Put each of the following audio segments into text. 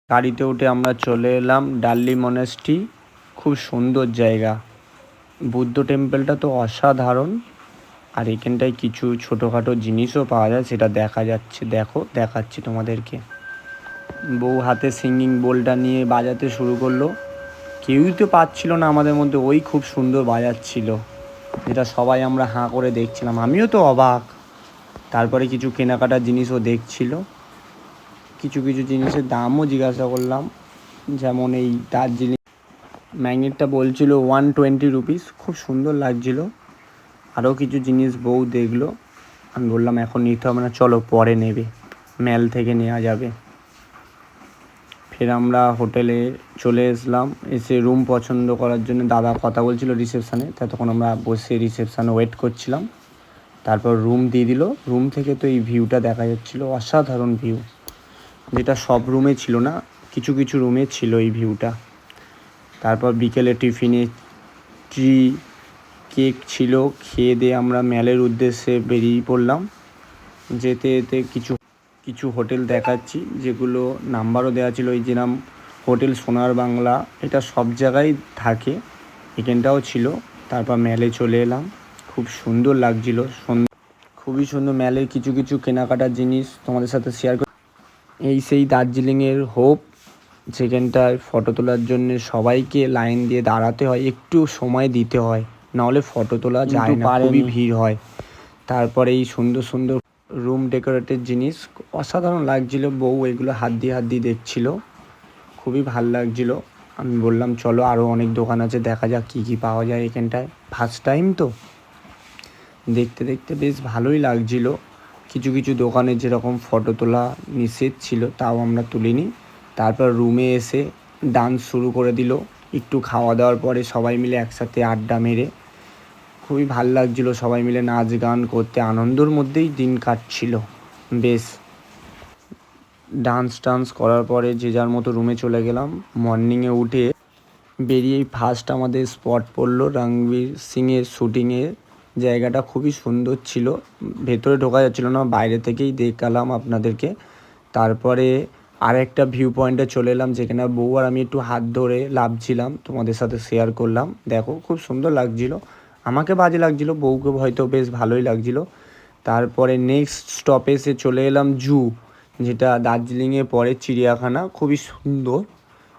গাড়িতে উঠে আমরা চলে এলাম ডাল্লি মনেস্ট্রি। খুব সুন্দর জায়গা। বুদ্ধ টেম্পলটা তো অসাধারণ। আর এখানটায় কিছু ছোটোখাটো জিনিসও পাওয়া যায়, সেটা দেখা যাচ্ছে। দেখো, দেখাচ্ছি তোমাদেরকে। বউ হাতে সিঙ্গিং বোলটা নিয়ে বাজাতে শুরু করলো। কেউই তো পাচ্ছিল না আমাদের মধ্যে, ওই খুব সুন্দর বাজাচ্ছিল, যেটা সবাই আমরা হাঁ করে দেখছিলাম। আমিও তো অবাক। তারপরে কিছু কেনাকাটার জিনিসও দেখছিল। কিছু কিছু জিনিসের দামও জিজ্ঞাসা করলাম, যেমন এই দার্জিলিং ম্যাগনেটটা বলছিল 120 রুপিস। খুব সুন্দর লাগছিল। আরও কিছু জিনিস বউ দেখলো। আমি বললাম এখন নিতে হবে না, চলো পরে নেবে, ম্যাল থেকে নেওয়া যাবে। ফের আমরা হোটেলে চলে এসে রুম পছন্দ করার জন্য দাদা কথা বলছিল রিসেপশানে। ততক্ষণ আমরা বসে রিসেপশানে ওয়েট করছিলাম। তারপর রুম দিয়ে দিল। রুম থেকে তো এই ভিউটা দেখা যাচ্ছিলো, অসাধারণ ভিউ, যেটা সব রুমে ছিল না, কিছু কিছু রুমে ছিল এই ভিউটা। তারপর বিকেলে টিফিনে কেক ছিল। খেয়ে দিয়ে আমরা ম্যালের উদ্দেশ্যে বেরিয়ে পড়লাম। যেতে যেতে কিছু হোটেল দেখাচ্ছি, যেগুলো নাম্বারও দেওয়া ছিল। এই যেরকম হোটেল সোনার বাংলা, এটা সব জায়গায় থাকে, এখানটাও ছিল। তারপর ম্যালে চলে এলাম। খুব সুন্দর লাগছিল, খুবই সুন্দর। ম্যালের কিছু কিছু কেনাকাটার জিনিস তোমাদের সাথে শেয়ার করি। এই সেই দার্জিলিংয়ের হোপ, যেখানটায় ফটো তোলার জন্য সবাইকে লাইন দিয়ে দাঁড়াতে হয়, একটু সময় দিতে হয়, নাহলে ফটো তোলা যায় না, খুবই ভিড় হয়। তারপরে এই সুন্দর সুন্দর রুম ডেকোরেটেড জিনিস অসাধারণ লাগছিল। বউ এগুলো হাত দিয়ে দেখছিল, খুবই ভাল লাগছিল। আমি বললাম চলো আরও অনেক দোকান আছে, দেখা যাক কী কী পাওয়া যায় এখানটায়। ফার্স্ট টাইম তো, দেখতে দেখতে বেশ ভালোই লাগছিল। কিছু কিছু দোকানে যেরকম ফটো তোলা নিষেধ ছিল, তাও আমরা তুলিনি। তারপর রুমে এসে ডান্স শুরু করে দিল। একটু খাওয়া দাওয়ার পরে সবাই মিলে একসাথে আড্ডা মেরে খুবই ভাল লাগছিল। সবাই মিলে নাচ গান করতে আনন্দের মধ্যেই দিন কাটছিল। বেশ ডান্স করার পরে যে যার মতো রুমে চলে গেলাম। মর্নিংয়ে উঠে বেরিয়েই ফার্স্ট আমাদের স্পট পড়লো রণবীর সিংয়ের শ্যুটিংয়ের জায়গাটা। খুবই সুন্দর ছিল, ভেতরে ঢোকা যাচ্ছিল না, বাইরে থেকেই দেখালাম আপনাদেরকে। তারপরে আরেকটা ভিউ পয়েন্টে চলে এলাম, যেখানে বউ আর আমি একটু হাত ধরে লাফছিলাম, তোমাদের সাথে শেয়ার করলাম। দেখো, খুব সুন্দর লাগছিল। আমাকে বাজে লাগছিল, বউকে হয়তো বেশ ভালোই লাগছিল। তারপরে নেক্সট স্টপেজে চলে এলাম জু, যেটা দার্জিলিংয়ে পরে চিড়িয়াখানা, খুবই সুন্দর,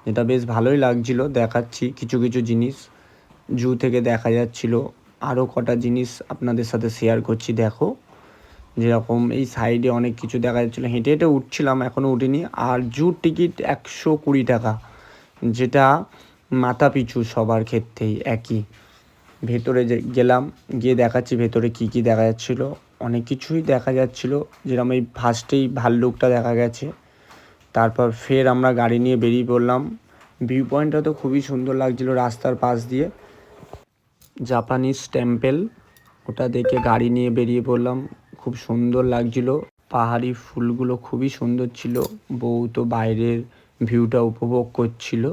যেটা বেশ ভালোই লাগছিল। দেখাচ্ছি কিছু কিছু জিনিস জু থেকে দেখা যাচ্ছিল। আরও কটা জিনিস আপনাদের সাথে শেয়ার করছি। দেখো, যেরকম এই সাইডে অনেক কিছু দেখা যাচ্ছিলো। হেঁটে হেঁটে উঠছিলাম, এখনও উঠিনি। আর জুর টিকিট 120 টাকা, যেটা মাথা পিছু সবার ক্ষেত্রেই একই। ভেতরে গেলাম, গিয়ে দেখাচ্ছি ভেতরে কী কী দেখা যাচ্ছিলো। অনেক কিছুই দেখা যাচ্ছিলো, যেরকম এই ফার্স্টেই ভাল্লুকটা দেখা গেছে। তারপর ফের আমরা গাড়ি নিয়ে বেরিয়ে পড়লাম। ভিউ পয়েন্টটা তো খুবই সুন্দর লাগছিলো, রাস্তার পাশ দিয়ে জাপানিজ টেম্পল, ওটা দেখে গাড়ি নিয়ে বেরিয়ে পড়লাম। খুব সুন্দর লাগছিল, পাহাড়ি ফুলগুলো খুবই সুন্দর ছিল। বউ তো বাইরের ভিউটা উপভোগ করছিল।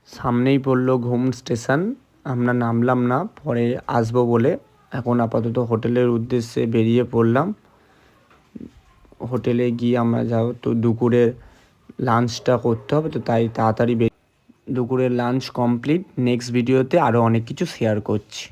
সামনেই পড়লো ঘুম স্টেশন, আমরা নামলাম না, পরে আসবো বলে। এখন আপাতত হোটেলের উদ্দেশ্যে বেরিয়ে পড়লাম। হোটেলে গিয়ে আমরা যাও তো দুপুরের লাঞ্চটা করতে হবে, তো তাই তাড়াতাড়ি দুপুরের লাঞ্চ কমপ্লিট। নেক্সট ভিডিওতে আরও অনেক কিছু শেয়ার করছি।